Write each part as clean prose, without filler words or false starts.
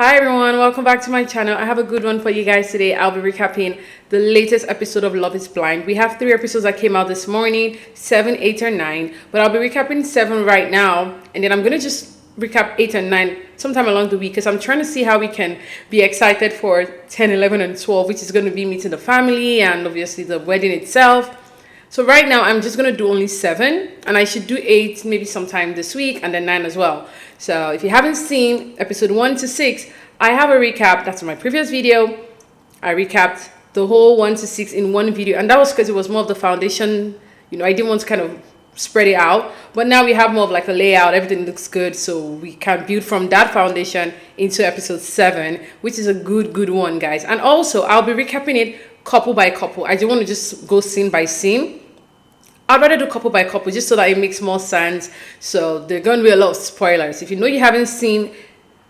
Hi everyone, welcome back to my channel. I have a good one for you guys today. I'll be recapping the latest episode of Love is Blind. We have 3 episodes that came out this morning, 7, 8, or 9. But I'll be recapping 7 right now. And then I'm going to just recap 8 and 9 sometime along the week because I'm trying to see how we can be excited for 10, 11, and 12, which is going to be meeting the family and obviously the wedding itself. So right now I'm just going to do only 7 and I should do 8 maybe sometime this week and then 9 as well. So if you haven't seen episode 1 to 6, I have a recap. That's in my previous video. I recapped the whole 1 to 6 in one video, and that was because it was more of the foundation. I didn't want to kind of spread it out, but now we have more of like a layout. Everything looks good, so we can build from that foundation into episode 7, which is a good one, guys. And also I'll be recapping it couple by couple. I don't want to just go scene by scene. I'd rather do couple by couple just so that it makes more sense. So there are going to be a lot of spoilers. If you know you haven't seen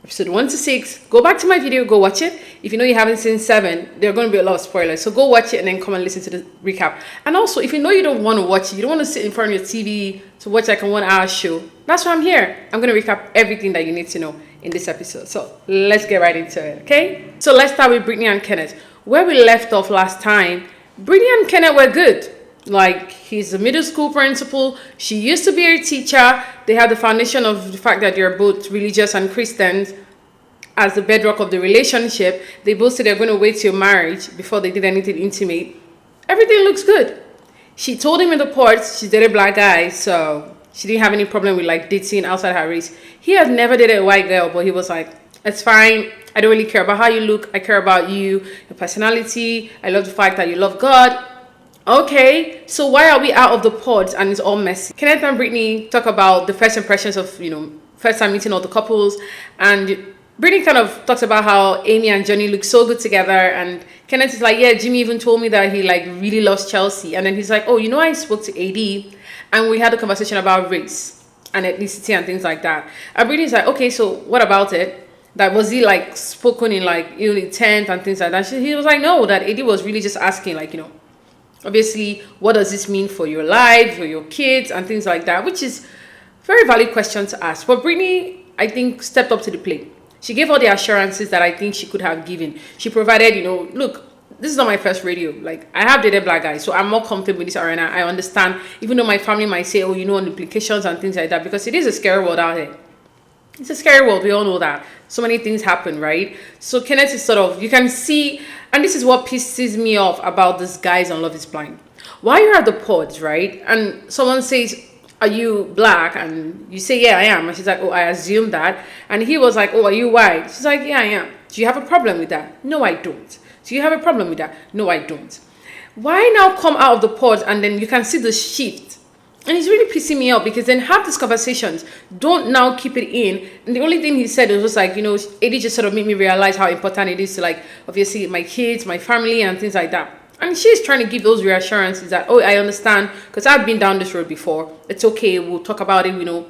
episode 1 to 6, go back to my video, go watch it. If you know you haven't seen 7, there are going to be a lot of spoilers. So go watch it and then come and listen to the recap. And also, if you know you don't want to watch it, you don't want to sit in front of your TV to watch like a 1-hour show, that's why I'm here. I'm going to recap everything that you need to know in this episode. So let's get right into it, okay? So let's start with Brittany and Kenneth. Where we left off last time, Brittany and Kenneth were good. Like, he's a middle school principal. She used to be a teacher. They had the foundation of the fact that they're both religious and Christians as the bedrock of the relationship. They both said they're going to wait till marriage before they did anything intimate. Everything looks good. She told him in the port she dated black guys, so she didn't have any problem with like dating outside her race. He had never dated a white girl, but he was like, it's fine. I don't really care about how you look. I care about you, your personality. I love the fact that you love God. Okay, so why are we out of the pods and it's all messy? Kenneth and Brittany talk about the first impressions of, first time meeting all the couples. And Brittany kind of talks about how Amy and Johnny look so good together. And Kenneth is like, yeah, Jimmy even told me that he like really loves Chelsea. And then he's like, oh, I spoke to AD and we had a conversation about race and ethnicity and things like that. And Brittany's like, okay, so what about it? That was he like spoken in like intent and things like that? He was like, no, that AD was really just asking like, obviously, what does this mean for your life, for your kids, and things like that, which is a very valid question to ask. But Brittany, I think, stepped up to the plate. She gave all the assurances that I think she could have given. She provided, look, this is not my first radio. Like, I have dated black guys, so I'm more comfortable in this arena. I understand, even though my family might say, oh, on implications and things like that, because it is a scary world out here. It's a scary world. We all know that. So many things happen, right? So Kenneth is sort of, you can see, and this is what pisses me off about these guys on Love is Blind. While you're at the pods, right? And someone says, are you black? And you say, yeah, I am. And she's like, oh, I assume that. And he was like, oh, are you white? She's like, yeah, I am. Do you have a problem with that? No, I don't. Do you have a problem with that? No, I don't. Why now come out of the pods and then you can see the shift? And it's really pissing me off because then have these conversations. Don't now keep it in. And the only thing he said was just like, AD just sort of made me realize how important it is to like, obviously my kids, my family and things like that. And she's trying to give those reassurances that, oh, I understand because I've been down this road before. It's okay. We'll talk about it,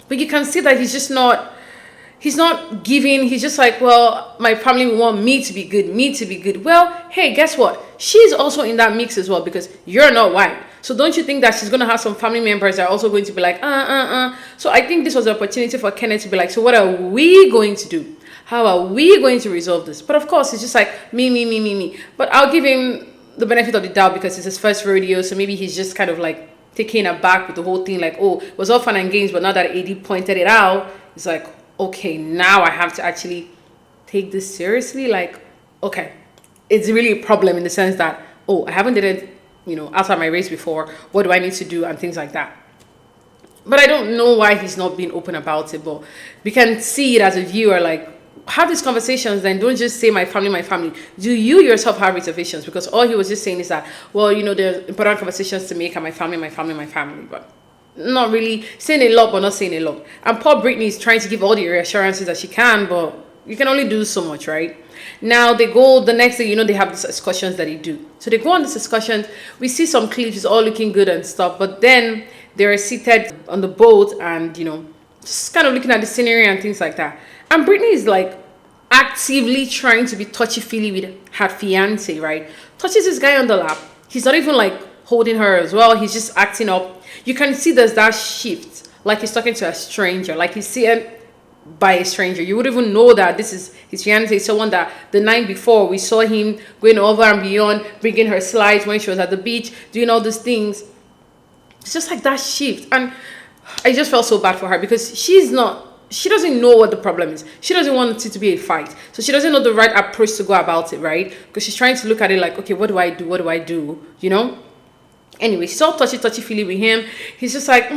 But you can see that he's not giving. He's just like, well, my family will want me to be good. Well, hey, guess what? She's also in that mix as well because you're not white. So don't you think that she's going to have some family members that are also going to be like, So I think this was an opportunity for Kenneth to be like, so what are we going to do? How are we going to resolve this? But of course, it's just like me. But I'll give him the benefit of the doubt because it's his first rodeo. So maybe he's just kind of like taken aback with the whole thing. Like, oh, it was all fun and games. But now that AD pointed it out, it's like, okay, now I have to actually take this seriously. Like, okay, it's really a problem in the sense that, oh, I haven't did it, outside my race before. What do I need to do and things like that? But I don't know why he's not being open about it. But we can see it as a viewer, like, have these conversations. Then don't just say my family. Do you yourself have reservations? Because all he was just saying is that, well, there's important conversations to make and my family. But not really saying a lot, but not saying a lot. And poor Brittany is trying to give all the reassurances that she can, but you can only do so much, right? Now they go the next day, they have these discussions that they do. So they go on this discussions. We see some clips, it's all looking good and stuff, but then they're seated on the boat and, just kind of looking at the scenery and things like that. And Brittany is like actively trying to be touchy-feely with her fiance, right? Touches this guy on the lap. He's not even like holding her as well. He's just acting up. You can see there's that shift. Like he's talking to a stranger. Like he's saying, by a stranger. You would even know that this is his fiance, someone that the night before we saw him going over and beyond, bringing her slides when she was at the beach, doing all these things. It's just like that shift. And I just felt so bad for her because she doesn't know what the problem is. She doesn't want it to be a fight. So she doesn't know the right approach to go about it, right? Because she's trying to look at it like, okay, what do I do? What do I do? You know? Anyway, she's all touchy-feely with him. He's just like,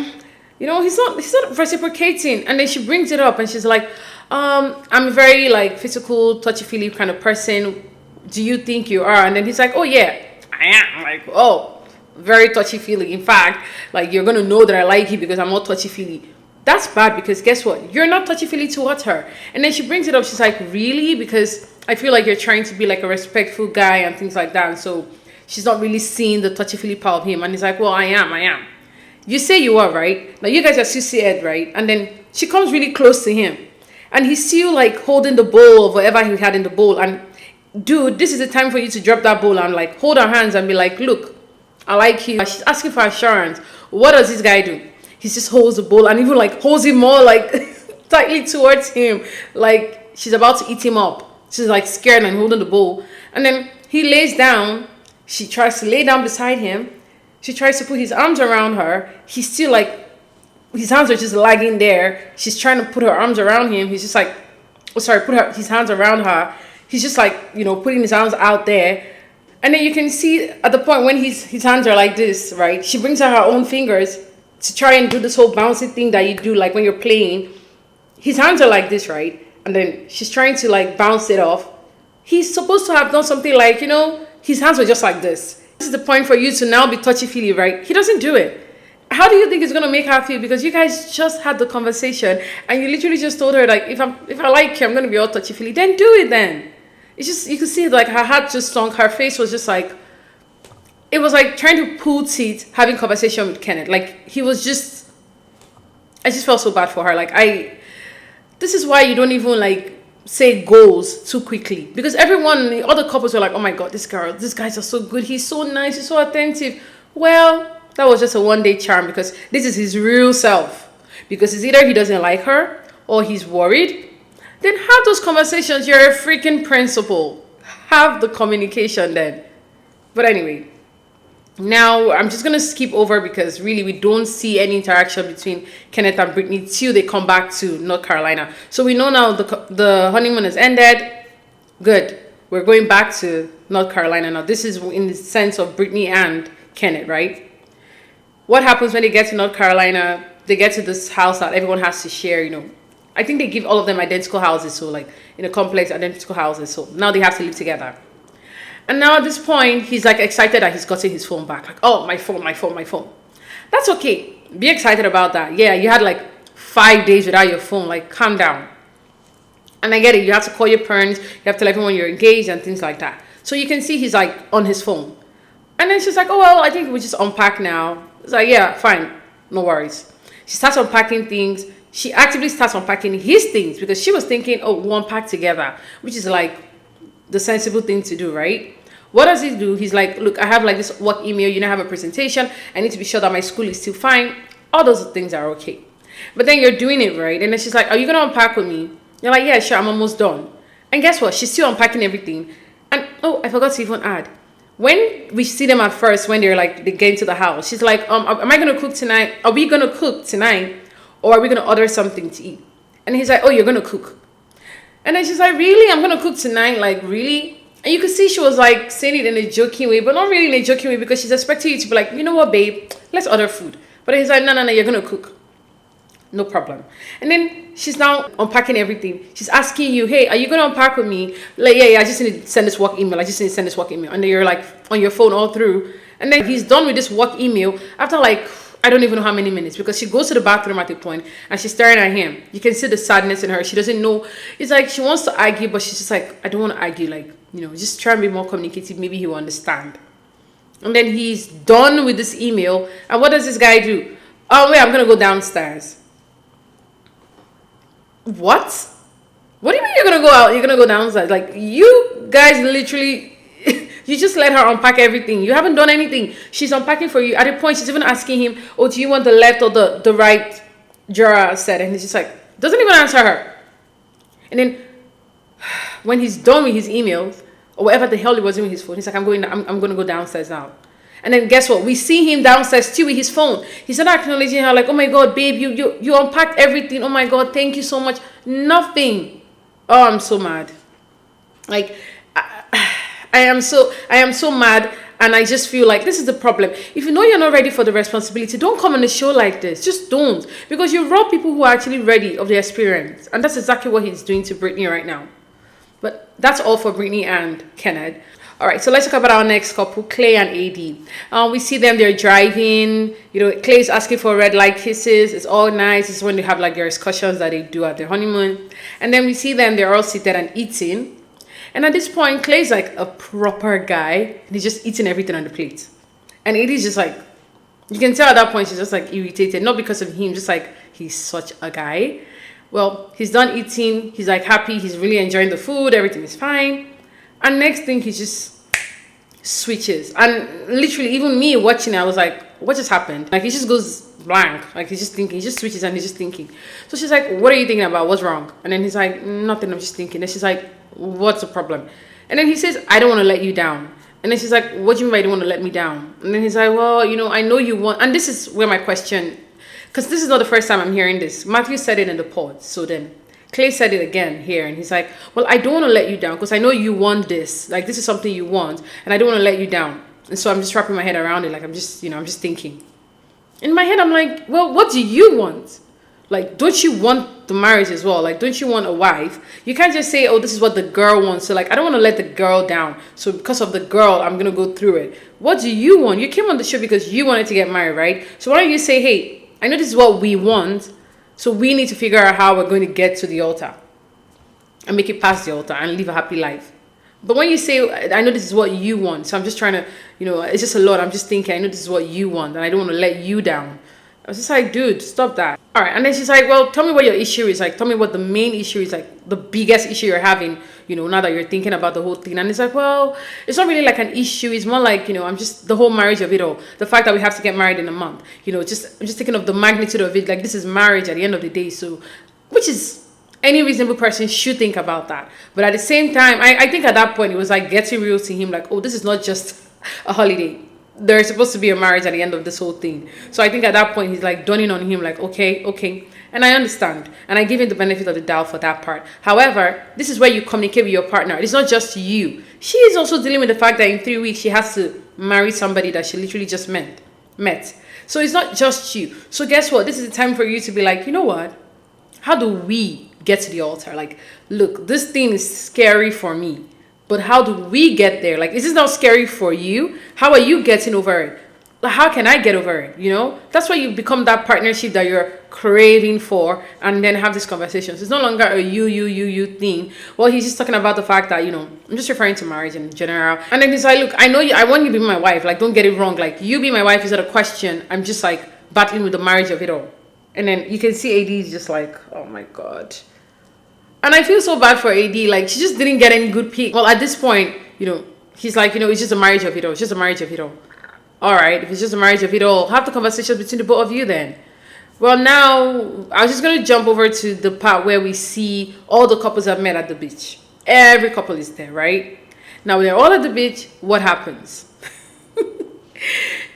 you know, he's not reciprocating. And then she brings it up and she's like, I'm a very like physical, touchy-feely kind of person. Do you think you are? And then he's like, oh yeah, I am. I'm like, oh, very touchy-feely. In fact, like, you're going to know that I like you because I'm not touchy-feely. That's bad because guess what? You're not touchy-feely towards her. And then she brings it up. She's like, really? Because I feel like you're trying to be like a respectful guy and things like that. And so she's not really seeing the touchy-feely part of him. And he's like, well, I am. You say you are, right? Now you guys are CC-ed, right? And then she comes really close to him. And he's still like holding the bowl of whatever he had in the bowl. And dude, this is the time for you to drop that bowl and like hold her hands and be like, look, I like you. She's asking for assurance. What does this guy do? He just holds the bowl and even like holds him more like tightly towards him. Like she's about to eat him up. She's like scared and holding the bowl. And then he lays down. She tries to lay down beside him. She tries to put his arms around her. He's still like, his hands are just lagging there. She's trying to put her arms around him. He's just like, his hands around her. He's just like, you know, putting his arms out there. And then you can see at the point when his hands are like this, right? She brings out her own fingers to try and do this whole bouncy thing that you do like when you're playing. His hands are like this, right? And then she's trying to like bounce it off. He's supposed to have done something like, you know, his hands were just like this. This is the point for you to now be touchy-feely, right? He doesn't do it. How do you think it's going to make her feel? Because you guys just had the conversation and you literally just told her, like, if I like you, I'm going to be all touchy-feely. Then do it then. It's just, you could see like her heart just sunk. Her face was just like, it was like trying to pull teeth having conversation with Kenneth. Like he was just, I just felt so bad for her. Like this is why you don't even like say goals too quickly, because everyone, the other couples were like, oh my god, these guys are so good, he's so nice, he's so attentive. Well, that was just a one-day charm because this is his real self. Because it's either he doesn't like her or he's worried. Then have those conversations. You're a freaking principal. Have the communication then. But anyway, now I'm just gonna skip over because really we don't see any interaction between Kenneth and Brittany till they come back to North Carolina. So we know now the honeymoon has ended. Good. We're going back to North Carolina now. This is in the sense of Brittany and Kenneth, right? What happens when they get to North Carolina? They get to this house that everyone has to share, you know. I think they give all of them identical houses, so like in a complex, identical houses. So now they have to live together. And now at this point, he's like excited that he's gotten his phone back. Like, oh, my phone. That's okay. Be excited about that. Yeah, you had like 5 days without your phone. Like, calm down. And I get it. You have to call your parents. You have to tell everyone you're engaged and things like that. So you can see he's like on his phone. And then she's like, oh, well, I think we just unpack now. It's like, yeah, fine. No worries. She starts unpacking things. She actively starts unpacking his things because she was thinking, oh, we'll unpack together, which is like the sensible thing to do, right? What does he do? He's like, look, I have like this work email. You know, I have a presentation. I need to be sure that my school is still fine. All those things are okay. But then you're doing it, right? And then she's like, are you going to unpack with me? You're like, yeah, sure. I'm almost done. And guess what? She's still unpacking everything. And, oh, I forgot to even add. When we see them at first, when they're like, they get into the house, she's like, am I going to cook tonight? Are we going to cook tonight? Or are we going to order something to eat? And he's like, oh, you're going to cook. And then she's like, really? I'm going to cook tonight? Like, really? And you could see she was like saying it in a joking way, but not really in a joking way because she's expecting you to be like, you know what, babe? Let's order food. But he's like, no, you're going to cook. No problem. And then she's now unpacking everything. She's asking you, hey, are you going to unpack with me? Like, yeah, I just need to send this work email. And then you're like on your phone all through. And then he's done with this work email after like, I don't even know how many minutes, because she goes to the bathroom at the point and she's staring at him. You can see the sadness in her. She doesn't know. It's like she wants to argue, but she's just like, I don't want to argue. Like, you know, just try and be more communicative. Maybe he will understand. And then he's done with this email. And what does this guy do? Oh, wait, I'm going to go downstairs. What? What do you mean you're going to go out? You're going to go downstairs? Like, you guys literally... You just let her unpack everything. You haven't done anything. She's unpacking for you. At a point, she's even asking him, oh, do you want the left or the right drawer set? And he's just like, doesn't even answer her. And then when he's done with his emails or whatever the hell he was doing with his phone, he's like, I'm going to go downstairs now. And then guess what? We see him downstairs too with his phone. He's not acknowledging her like, oh my God, babe, you unpacked everything. Oh my God, thank you so much. Nothing. Oh, I'm so mad. Like, I am so mad. And I just feel like this is the problem. If you know you're not ready for the responsibility, don't come on a show like this. Just don't. Because you rob people who are actually ready of the experience. And that's exactly what he's doing to Brittany right now. But that's all for Brittany and Kenneth. All right, so let's talk about our next couple, Clay and AD. We see them, they're driving. You know, Clay's asking for red light kisses. It's all nice. It's when they have like their excursions that they do at their honeymoon. And then we see them, they're all seated and eating. And at this point, Clay's like a proper guy. And he's just eating everything on the plate. And AD's just like, you can tell at that point, she's just like irritated. Not because of him, just like, he's such a guy. Well, he's done eating. He's like happy. He's really enjoying the food. Everything is fine. And next thing, he just switches. And literally, even me watching it, I was like, what just happened? Like, he just goes blank. Like, he's just thinking. He just switches and he's just thinking. So she's like, what are you thinking about? What's wrong? And then he's like, nothing. I'm just thinking. And she's like, what's the problem? And then he says, I don't want to let you down. And then she's like, what do you mean by you don't want to let me down? And then he's like, well, you know, I know you want. And this is where my question, because this is not the first time I'm hearing this. Matthew said it in the pod. So then Clay said it again here. And he's like, well, I don't want to let you down because I know you want this. Like, this is something you want. And I don't want to let you down. And so I'm just wrapping my head around it. Like, I'm just thinking. In my head, I'm like, well, what do you want? Like, don't you want the marriage as well? Like, don't you want a wife? You can't just say, oh, this is what the girl wants. So, like, I don't want to let the girl down. So, because of the girl, I'm going to go through it. What do you want? You came on the show because you wanted to get married, right? So, why don't you say, hey, I know this is what we want. So, we need to figure out how we're going to get to the altar. And make it past the altar and live a happy life. But when you say, I know this is what you want. So, I'm just trying to, you know, it's just a lot. I'm just thinking, I know this is what you want. And I don't want to let you down. I was just like, dude, stop that. All right. And then she's like, well, tell me what your issue is. Like, tell me what the main issue is, like the biggest issue you're having, you know, now that you're thinking about the whole thing. And it's like, well, it's not really like an issue. It's more like, you know, I'm just the whole marriage of it all. The fact that we have to get married in a month, you know, I'm just thinking of the magnitude of it. Like, this is marriage at the end of the day. So, which is any reasonable person should think about that. But at the same time, I think at that point, it was like getting real to him. Like, oh, this is not just a holiday. There's supposed to be a marriage at the end of this whole thing. So I think at that point, he's like dawning on him like, okay. And I understand. And I give him the benefit of the doubt for that part. However, this is where you communicate with your partner. It's not just you. She is also dealing with the fact that in 3 weeks, she has to marry somebody that she literally just met. So it's not just you. So guess what? This is the time for you to be like, you know what? How do we get to the altar? Like, look, this thing is scary for me. But how do we get there? Like, is this not scary for you? How are you getting over it? Like, how can I get over it? You know, that's why you become that partnership that you're craving for, and then have these conversations. It's no longer a you thing. Well, he's just talking about the fact that, you know, I'm just referring to marriage in general. And then he's like, look, I know you, I want you to be my wife. Like, don't get it wrong. Like, you be my wife is not a question. I'm just like battling with the marriage of it all. And then you can see AD is just like, oh my God. And I feel so bad for AD. Like, she just didn't get any good pick. Well, at this point, you know, he's like, you know, it's just a marriage of it all. It's just a marriage of it all. All right, if it's just a marriage of it all, have the conversation between the both of you then. Well, now, I was just going to jump over to the part where we see all the couples have met at the beach. Every couple is there, right? Now, they're all at the beach. What happens?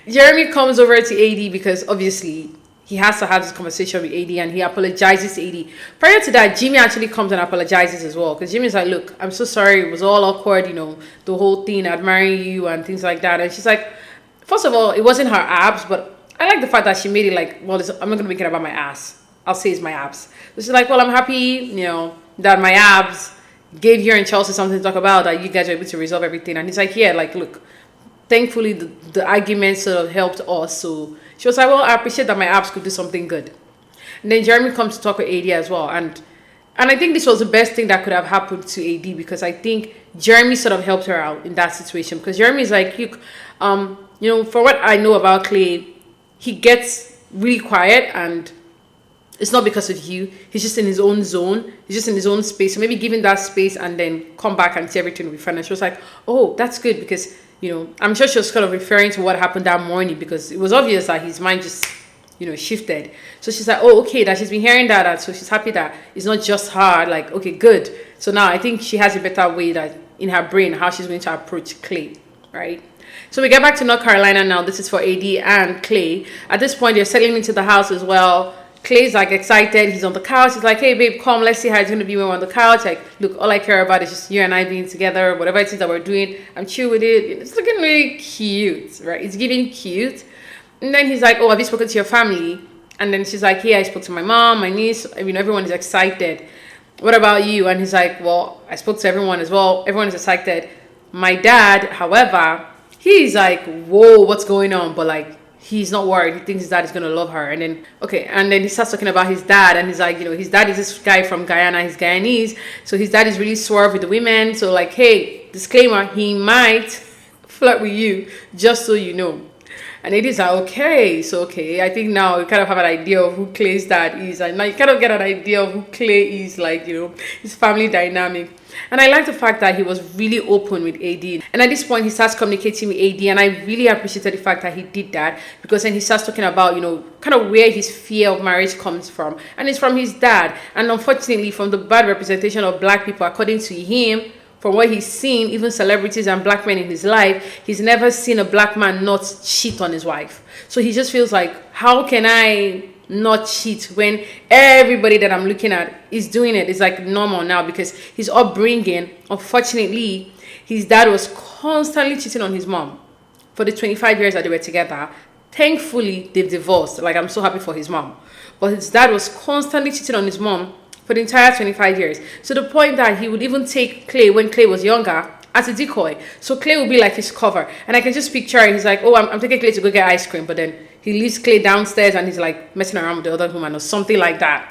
Jeremy comes over to AD because, obviously, he has to have this conversation with AD, and he apologizes to AD. Prior to that, Jimmy actually comes and apologizes as well. Because Jimmy's like, look, I'm so sorry. It was all awkward, you know, the whole thing, admiring you and things like that. And she's like, first of all, it wasn't her abs, but I like the fact that she made it like, well, I'm not going to make it about my ass. I'll say it's my abs. So she's like, well, I'm happy, you know, that my abs gave you and Chelsea something to talk about, that you guys were able to resolve everything. And he's like, yeah, like, look, thankfully the argument sort of helped us. So she was like, well, I appreciate that my abs could do something good. And then Jeremy comes to talk with AD as well. And I think this was the best thing that could have happened to AD, because I think Jeremy sort of helped her out in that situation. Because Jeremy's like, look, you know, for what I know about Clay, he gets really quiet, and it's not because of you. He's just in his own zone. He's just in his own space. So maybe give him that space and then come back and see everything will be fine. And she was like, oh, that's good, because, you know, I'm sure she was kind of referring to what happened that morning, because it was obvious that his mind just shifted. So she's like, oh, okay, that she's been hearing that, so she's happy that it's not just her. Like, okay, good. So now I think she has a better way that in her brain how she's going to approach Clay, right? So we get back to North Carolina now. This is for AD and Clay. At this point, they're settling into the house as well. Clay's like excited. He's on the couch. He's like, hey, babe, come. Let's see how it's going to be when we're on the couch. Like, look, all I care about is just you and I being together. Whatever it is that we're doing, I'm chill with it. It's looking really cute, right? It's giving cute. And then he's like, oh, have you spoken to your family? And then she's like, yeah, I spoke to my mom, my niece. Everyone is excited. What about you? And he's like, well, I spoke to everyone as well. Everyone is excited. My dad, however, he's like, whoa, what's going on? But like, he's not worried. He thinks his dad is going to love her. And then he starts talking about his dad. And he's like, his dad is this guy from Guyana. He's Guyanese. So his dad is really swerve with the women. So like, hey, disclaimer, he might flirt with you, just so you know. And it is like, okay. So, okay, I think now you kind of have an idea of who Clay's dad is. And now you kind of get an idea of who Clay is, like, his family dynamic. And I like the fact that he was really open with AD. And at this point, he starts communicating with AD. And I really appreciated the fact that he did that. Because then he starts talking about, kind of where his fear of marriage comes from. And it's from his dad. And unfortunately, from the bad representation of black people, according to him, from what he's seen, even celebrities and black men in his life, he's never seen a black man not cheat on his wife. So he just feels like, how can I not cheat when everybody that I'm looking at is doing it? It's like normal now, because his upbringing, unfortunately, his dad was constantly cheating on his mom for the 25 years that they were together. Thankfully, they've divorced. Like, I'm so happy for his mom. But his dad was constantly cheating on his mom for the entire 25 years. So the point that he would even take Clay when Clay was younger as a decoy. So Clay would be like his cover. And I can just picture it. He's like, oh, I'm taking Clay to go get ice cream. But then he leaves Clay downstairs and he's like messing around with the other woman or something like that.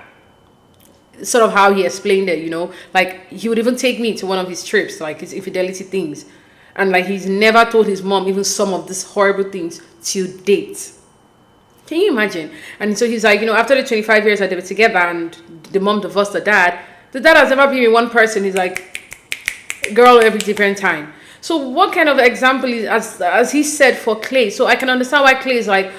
Sort of how he explained it, Like, he would even take me to one of his trips, like his infidelity things. And like, he's never told his mom even some of these horrible things till date. Can you imagine? And so he's like, after the 25 years that they were together and the mom divorced the dad has never been with one person. He's like, girl every different time. So what kind of example is, as he said, for Clay? So I can understand why Clay is like,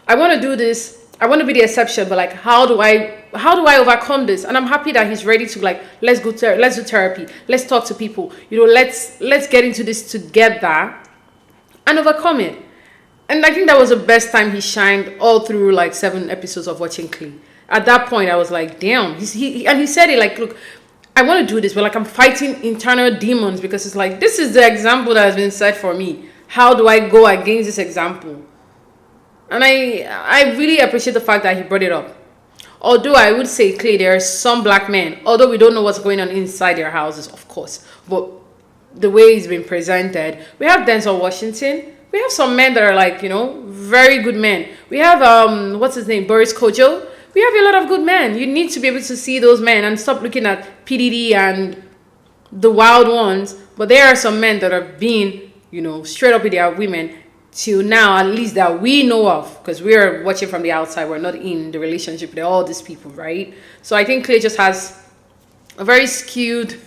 I want to do this. I want to be the exception, but like, how do I overcome this? And I'm happy that he's ready to like, let's do therapy. Let's talk to people. Let's get into this together and overcome it. And I think that was the best time he shined all through like 7 episodes of watching Clay. At that point, I was like, damn. He said it like, look, I want to do this, but like, I'm fighting internal demons, because it's like, this is the example that has been set for me. How do I go against this example? And I really appreciate the fact that he brought it up. Although I would say, Clay, there are some black men, although we don't know what's going on inside their houses, of course, but the way it's been presented, we have Denzel Washington. We have some men that are like, very good men. We have, what's his name, Boris Kojo. We have a lot of good men. You need to be able to see those men and stop looking at PDD and the wild ones. But there are some men that are being, straight up with their women till now, at least that we know of. Because we're watching from the outside. We're not in the relationship with all these people, right? So I think Clay just has a very skewed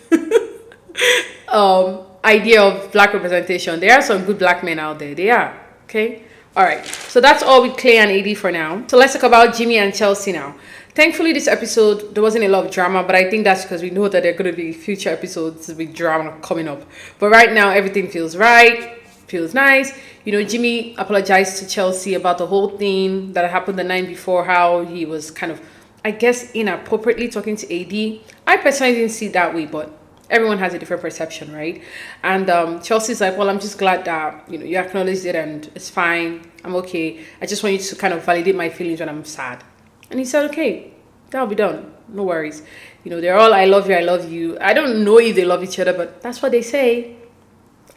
idea of black representation. There are some good black men out there. They are. Okay? All right. So that's all with Clay and AD for now. So let's talk about Jimmy and Chelsea now. Thankfully, this episode, there wasn't a lot of drama, but I think that's because we know that there are going to be future episodes with drama coming up. But right now, everything feels right, feels nice. Jimmy apologized to Chelsea about the whole thing that happened the night before, how he was kind of, I guess, inappropriately talking to AD. I personally didn't see it that way, but everyone has a different perception, right? And Chelsea's like, well, I'm just glad that, you acknowledged it and it's fine. I'm okay. I just want you to kind of validate my feelings when I'm sad. And he said, okay, that'll be done. No worries. They're all, I love you, I love you. I don't know if they love each other, but that's what they say.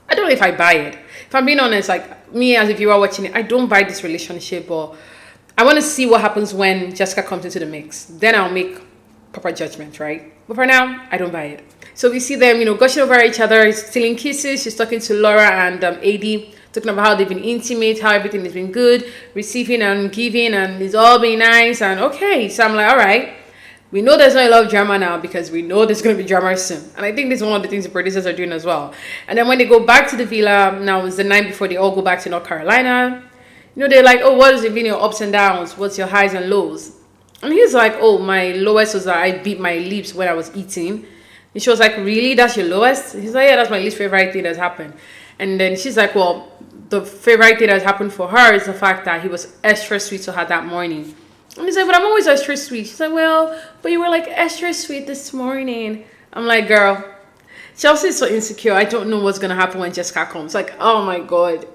I don't know if I buy it. If I'm being honest, like me as if you are watching it, I don't buy this relationship, or I want to see what happens when Jessica comes into the mix. Then I'll make proper judgment, right? But for now, I don't buy it. So we see them, gushing over each other, stealing kisses. She's talking to Laura and AD, talking about how they've been intimate, how everything has been good, receiving and giving, and it's all been nice. And okay, so I'm like, all right, we know there's not a lot of drama now because we know there's going to be drama soon. And I think this is one of the things the producers are doing as well. And then when they go back to the villa, now it's the night before they all go back to North Carolina. they're like, oh, what has it been your ups and downs? What's your highs and lows? And he's like, oh, my lowest was that I beat my lips when I was eating. And she was like, really? That's your lowest? He's like, yeah, that's my least favorite thing that's happened. And then she's like, well, the favorite thing that's happened for her is the fact that he was extra sweet to her that morning. And he's like, but I'm always extra sweet. She's like, well, but you were like extra sweet this morning. I'm like, girl, Chelsea is so insecure. I don't know what's going to happen when Jessica comes. Like, oh my God.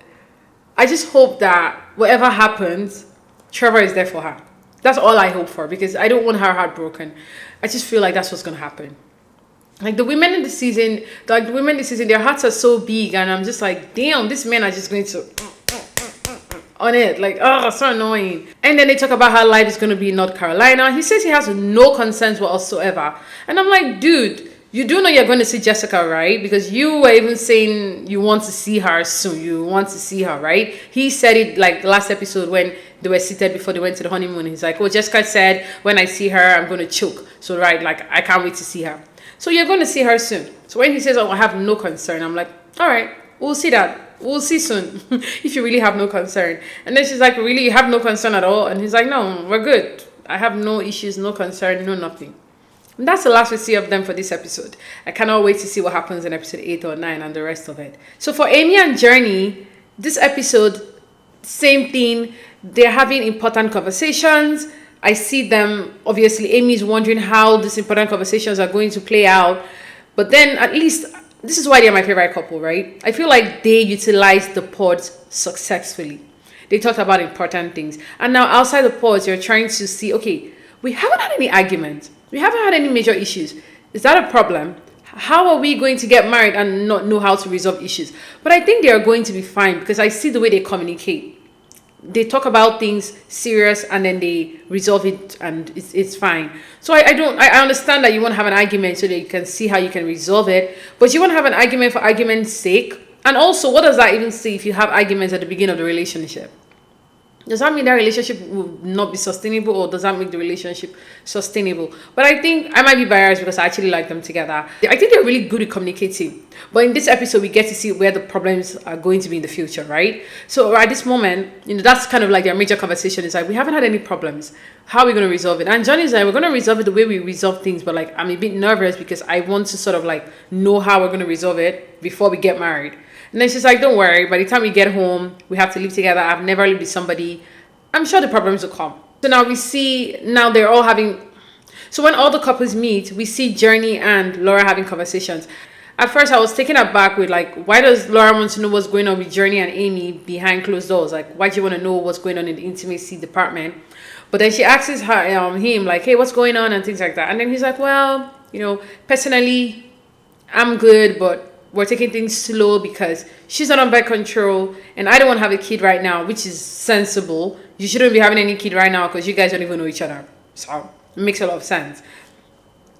I just hope that whatever happens, Trevor is there for her. That's all I hope for, because I don't want her heartbroken. I just feel like that's what's going to happen. Like the women in the season, their hearts are so big, and I'm just like, damn, these men are just going to on it. Like, oh, so annoying. And then they talk about how life is going to be in North Carolina. He says he has no concerns whatsoever. And I'm like, dude, you do know you're going to see Jessica, right? Because you were even saying you want to see her soon. You want to see her, right? He said it like last episode when they were seated before they went to the honeymoon. He's like, oh, Jessica said when I see her, I'm going to choke. So, right, like, I can't wait to see her. So you're going to see her soon. So when he says, oh, I have no concern, I'm like, all right, we'll see that. We'll see soon if you really have no concern. And then she's like, really, you have no concern at all? And he's like, no, we're good. I have no issues, no concern, no nothing. And that's the last we see of them for this episode. I cannot wait to see what happens in episode 8 or 9 and the rest of it. So for Amy and Journey, this episode, same thing. They're having important conversations. I see them, obviously, Amy's wondering how these important conversations are going to play out. But then, at least, this is why they're my favorite couple, right? I feel like they utilized the pods successfully. They talked about important things. And now, outside the pods, you're trying to see, okay, we haven't had any arguments. We haven't had any major issues. Is that a problem? How are we going to get married and not know how to resolve issues? But I think they are going to be fine, because I see the way they communicate. They talk about things serious and then they resolve it, and it's fine. So I understand that you want to have an argument so that you can see how you can resolve it, but you want to have an argument for argument's sake. And also, what does that even say if you have arguments at the beginning of the relationship? Does that mean that relationship will not be sustainable, or does that make the relationship sustainable? But I think I might be biased because I actually like them together. I think they're really good at communicating. But in this episode, we get to see where the problems are going to be in the future, right? So at this moment, that's kind of like their major conversation. Is like, we haven't had any problems. How are we going to resolve it? And Johnny's like, we're going to resolve it the way we resolve things. But like, I'm a bit nervous because I want to sort of like know how we're going to resolve it before we get married. And then she's like, don't worry, by the time we get home, we have to live together. I've never lived with somebody. I'm sure the problems will come. So now we see, they're all having, so when all the couples meet, we see Journey and Laura having conversations. At first, I was taken aback with like, why does Laura want to know what's going on with Journey and Amy behind closed doors? Like, why do you want to know what's going on in the intimacy department? But then she asks him like, hey, what's going on and things like that. And then he's like, well, personally, I'm good, but we're taking things slow because she's not on birth control and I don't want to have a kid right now, which is sensible. You shouldn't be having any kid right now because you guys don't even know each other. So it makes a lot of sense.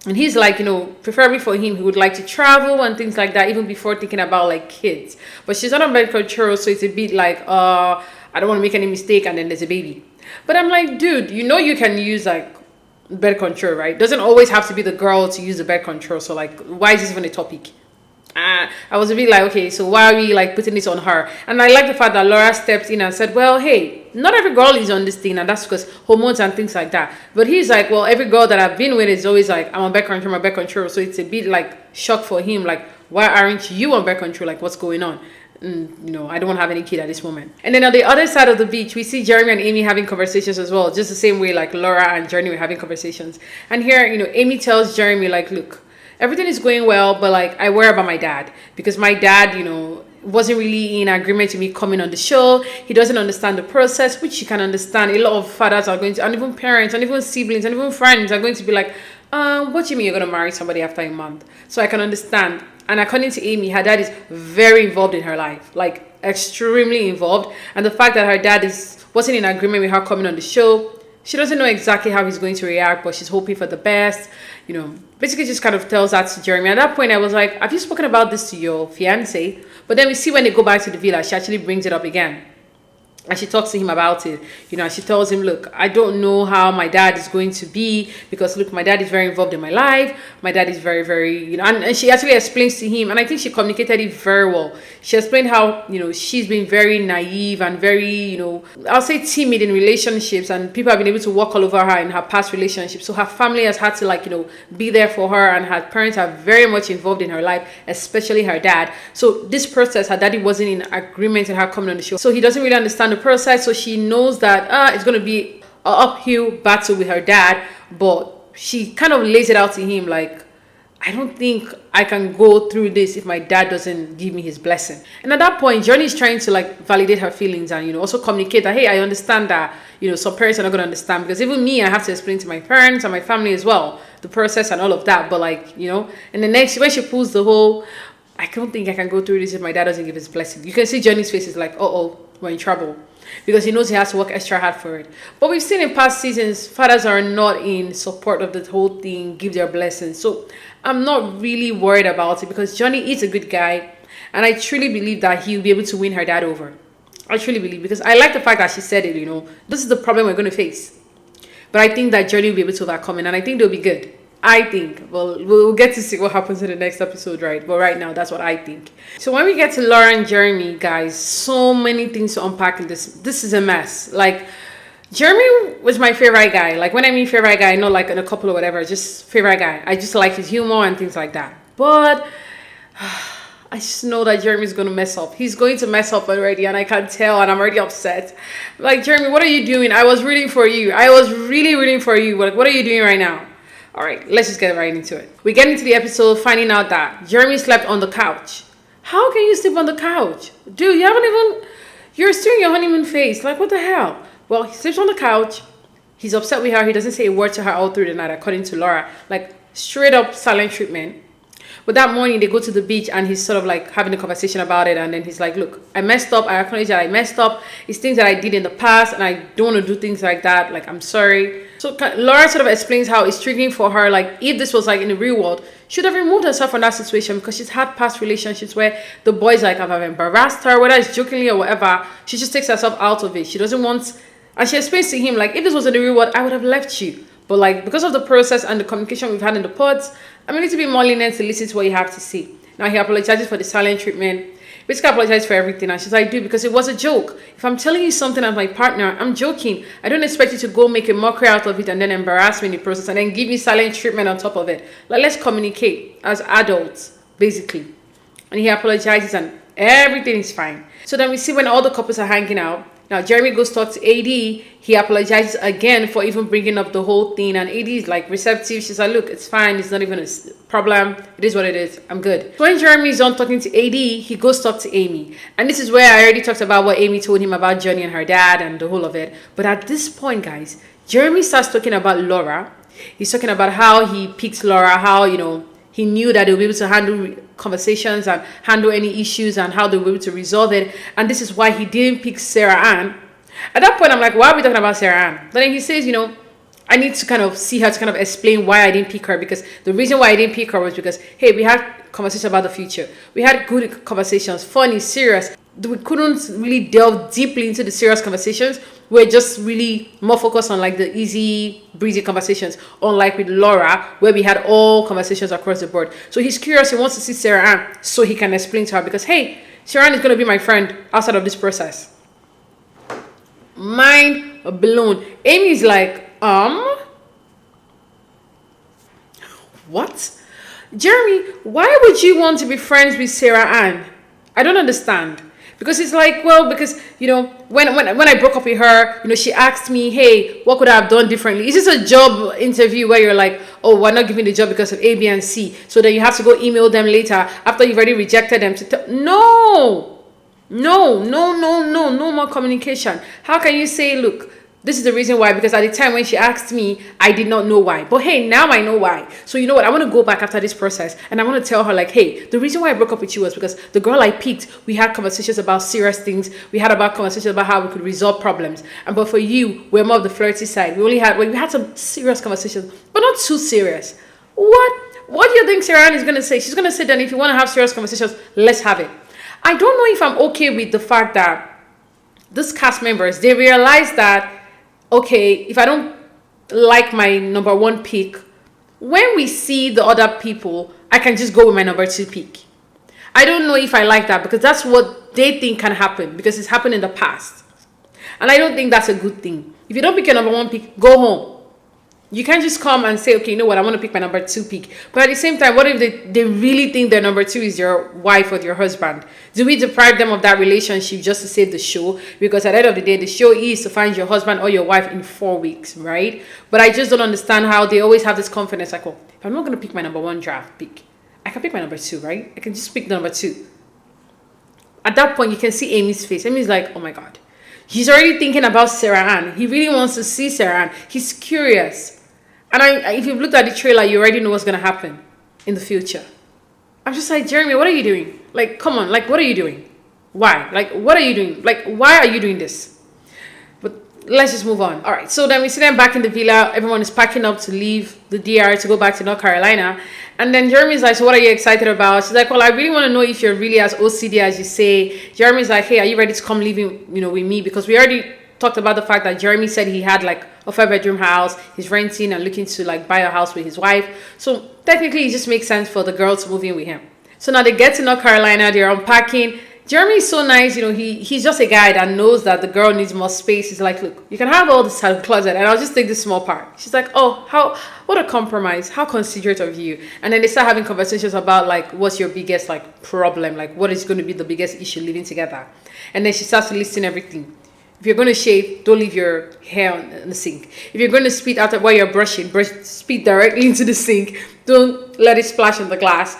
And he's like, preferably for him, he would like to travel and things like that, even before thinking about like kids. But she's not on birth control, so it's a bit like, I don't want to make any mistake, and then there's a baby. But I'm like, dude, you can use like birth control, right? Doesn't always have to be the girl to use the birth control. So like, why is this even a topic? I was a bit like, okay, so why are we like putting this on her? And I like the fact that Laura stepped in and said, well, hey, not every girl is on this thing, and that's because hormones and things like that. But he's like, well, every girl that I've been with is always like, I'm on birth control. So it's a bit like shock for him, like, why aren't you on birth control? Like, what's going on? And, I don't want to have any kid at this moment. And then on the other side of the beach, we see Jeremy and Amy having conversations as well, just the same way like Laura and Journey were having conversations. And here, Amy tells Jeremy, like, look, everything is going well, but like, I worry about my dad, because my dad, wasn't really in agreement with me coming on the show. He doesn't understand the process, which you can understand. A lot of fathers are going to, and even parents, and even siblings, and even friends are going to be like, what do you mean you're going to marry somebody after a month? So I can understand. And according to Amy, her dad is very involved in her life, like extremely involved. And the fact that her dad wasn't in agreement with her coming on the show, she doesn't know exactly how he's going to react, but she's hoping for the best. Basically just kind of tells that to Jeremy. At that point, I was like, have you spoken about this to your fiance? But then we see when they go back to the villa, she actually brings it up again. And she talks to him about it, and she tells him, look, I don't know how my dad is going to be, because look, my dad is very involved in my life. My dad is very, very, and she actually explains to him, and I think she communicated it very well. She explained how, she's been very naive and very, I'll say timid in relationships, and people have been able to walk all over her in her past relationships. So her family has had to be there for her, and her parents are very much involved in her life, especially her dad. So this process, her daddy wasn't in agreement with her coming on the show. So he doesn't really understand the process. So she knows that it's going to be an uphill battle with her dad, but she kind of lays it out to him like, I don't think I can go through this if my dad doesn't give me his blessing. And at that point, Johnny is trying to validate her feelings and also communicate that, hey, I understand that some parents are not going to understand, because even me, I have to explain to my parents and my family as well the process and all of that. But and the next, when she pulls the whole, I don't think I can go through this if my dad doesn't give his blessing, you can see Johnny's face is like, we're in trouble, because he knows he has to work extra hard for it. But we've seen in past seasons, fathers are not in support of the whole thing, give their blessings. So I'm not really worried about it, because Johnny is a good guy, and I truly believe that he'll be able to win her dad over. I truly believe, because I like the fact that she said it, this is the problem we're going to face. But I think that Johnny will be able to overcome it, and I think they'll be good. I think. Well, we'll get to see what happens in the next episode, right? But right now, that's what I think. So when we get to Laura and Jeremy, guys, so many things to unpack in this. This is a mess. Jeremy was my favorite guy. When I mean favorite guy, not in a couple or whatever, just favorite guy. I just like his humor and things like that. But I just know that Jeremy's going to mess up. He's going to mess up already, and I can tell, and I'm already upset. Jeremy, what are you doing? I was rooting for you. I was really rooting for you. What are you doing right now? All right, let's just get right into it. We get into the episode finding out that Jeremy slept on the couch. How can you sleep on the couch? Dude, you're still in your honeymoon phase. What the hell? Well, he sleeps on the couch. He's upset with her. He doesn't say a word to her all through the night, according to Laura. Straight up silent treatment. But that morning, they go to the beach, and he's sort of having a conversation about it. And then he's like, look, I messed up. I acknowledge that I messed up. It's things that I did in the past, and I don't want to do things like that. I'm sorry. So Laura sort of explains how it's triggering for her. If this was in the real world, she'd have removed herself from that situation, because she's had past relationships where the boys have embarrassed her, whether it's jokingly or whatever. She just takes herself out of it. She doesn't want, and she explains to him, if this was in the real world, I would have left you. But because of the process and the communication we've had in the pods, I'm a little bit more lenient to listen to what you have to say. Now he apologizes for the silent treatment. Basically apologizes for everything, and she's like, dude, because it was a joke. If I'm telling you something as my partner, I'm joking. I don't expect you to go make a mockery out of it and then embarrass me in the process and then give me silent treatment on top of it. Let's communicate as adults, basically. And he apologizes, and everything is fine. So then we see when all the couples are hanging out. Now, Jeremy goes talk to AD. He apologizes again for even bringing up the whole thing. And AD is receptive. She's like, look, it's fine. It's not even a problem. It is what it is. I'm good. So when Jeremy is on talking to AD, he goes talk to Amy. And this is where I already talked about what Amy told him about Johnny and her dad and the whole of it. But at this point, guys, Jeremy starts talking about Laura. He's talking about how he picked Laura, how, he knew that they would be able to handle conversations and handle any issues and how they would be able to resolve it. And this is why he didn't pick Sarah Ann. At that point, I'm like, why are we talking about Sarah Ann? But then he says, I need to kind of see her to kind of explain why I didn't pick her, because the reason why I didn't pick her was because, hey, we had conversations about the future. We had good conversations, funny, serious. We couldn't really delve deeply into the serious conversations. We're just really more focused on the easy, breezy conversations, unlike with Laura, where we had all conversations across the board. So he's curious. He wants to see Sarah Ann so he can explain to her, because, hey, Sarah Ann is going to be my friend outside of this process. Mind blown. Amy's like, what? Jeremy, why would you want to be friends with Sarah Ann? I don't understand. Because it's because, when I broke up with her, she asked me, hey, what could I have done differently? Is this a job interview where you're like, oh, we're not giving the job because of A, B, and C, so then you have to go email them later after you've already rejected them No more communication. How can you say, look, this is the reason why? Because at the time when she asked me, I did not know why. But hey, now I know why. So you know what? I want to go back after this process, and I want to tell her, hey, the reason why I broke up with you was because the girl I picked, we had conversations about serious things. We had conversations about how we could resolve problems. But for you, we're more of the flirty side. We had some serious conversations, but not too serious. What do you think Sarah Ann is going to say? She's going to say that if you want to have serious conversations, let's have it. I don't know if I'm okay with the fact that these cast members, they realize that, okay, if I don't like my number one pick, when we see the other people, I can just go with my number two pick. I don't know if I like that, because that's what they think can happen, because it's happened in the past. And I don't think that's a good thing. If you don't pick your number one pick, go home. You can't just come and say, okay, you know what, I want to pick my number two pick. But at the same time, what if they really think their number two is your wife or your husband? Do we deprive them of that relationship just to save the show? Because at the end of the day, the show is to find your husband or your wife in 4 weeks, right? But I just don't understand how they always have this confidence, like, oh, if I'm not going to pick my number one draft pick, I can pick my number two, right? I can just pick the number two. At that point, you can see Amy's face. Amy's like, oh my God. He's already thinking about Sarah Ann. He really wants to see Sarah Ann. He's curious. And if you've looked at the trailer, you already know what's going to happen in the future. I'm just like, Jeremy, what are you doing? Like, come on. Like, what are you doing? Why? Like, what are you doing? Like, why are you doing this? But let's just move on. All right. So then we see them back in the villa. Everyone is packing up to leave the DR to go back to North Carolina. And then Jeremy's like, so what are you excited about? She's like, well, I really want to know if you're really as OCD as you say. Jeremy's like, hey, are you ready to come living, with me? Because we already talked about the fact that Jeremy said he had like a 5-bedroom house. He's renting and looking to like buy a house with his wife. So technically it just makes sense for the girl to move in with him. So now they get to North Carolina. They're unpacking. Jeremy is so nice. He's just a guy that knows that the girl needs more space. He's like, look, you can have all this closet and I'll just take this small part. She's like, oh, what a compromise. How considerate of you. And then they start having conversations about like, what's your biggest like problem? Like, what is going to be the biggest issue living together? And then she starts to listen everything. If you're going to shave, don't leave your hair on the sink. If you're going to spit out while you're brushing, spit directly into the sink. Don't let it splash on the glass.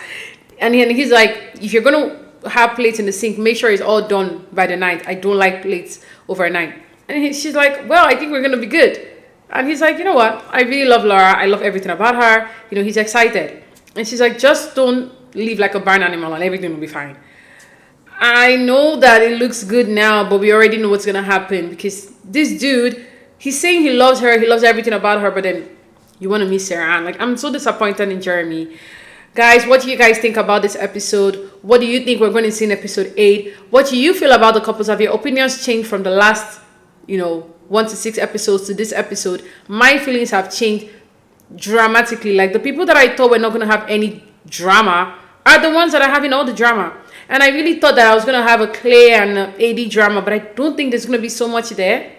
And he's like, if you're going to have plates in the sink, make sure it's all done by the night. I don't like plates overnight. And she's like, well, I think we're going to be good. And he's like, you know what? I really love Laura. I love everything about her. He's excited. And she's like, just don't leave like a barn animal and everything will be fine. I know that it looks good now, but we already know what's going to happen, because this dude, he's saying he loves her, he loves everything about her, but then you want to miss Sarah Ann. Like, I'm so disappointed in Jeremy. Guys, what do you guys think about this episode? What do you think we're going to see in episode 8? What do you feel about the couples? Have your opinions changed from the last, 1 to 6 episodes to this episode? My feelings have changed dramatically. Like, the people that I thought were not going to have any drama are the ones that are having all the drama. And I really thought that I was going to have a Clay and AD drama, but I don't think there's going to be so much there.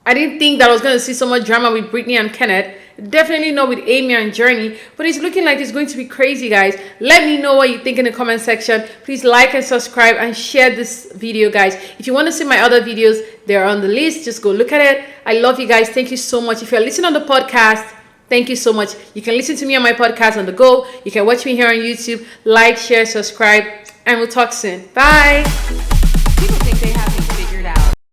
I didn't think that I was going to see so much drama with Brittany and Kenneth. Definitely not with Amy and Journey. But it's looking like it's going to be crazy, guys. Let me know what you think in the comment section. Please like and subscribe and share this video, guys. If you want to see my other videos, they're on the list. Just go look at it. I love you guys. Thank you so much. If you're listening on the podcast, thank you so much. You can listen to me on my podcast on the go. You can watch me here on YouTube. Like, share, subscribe, and we'll talk soon. Bye.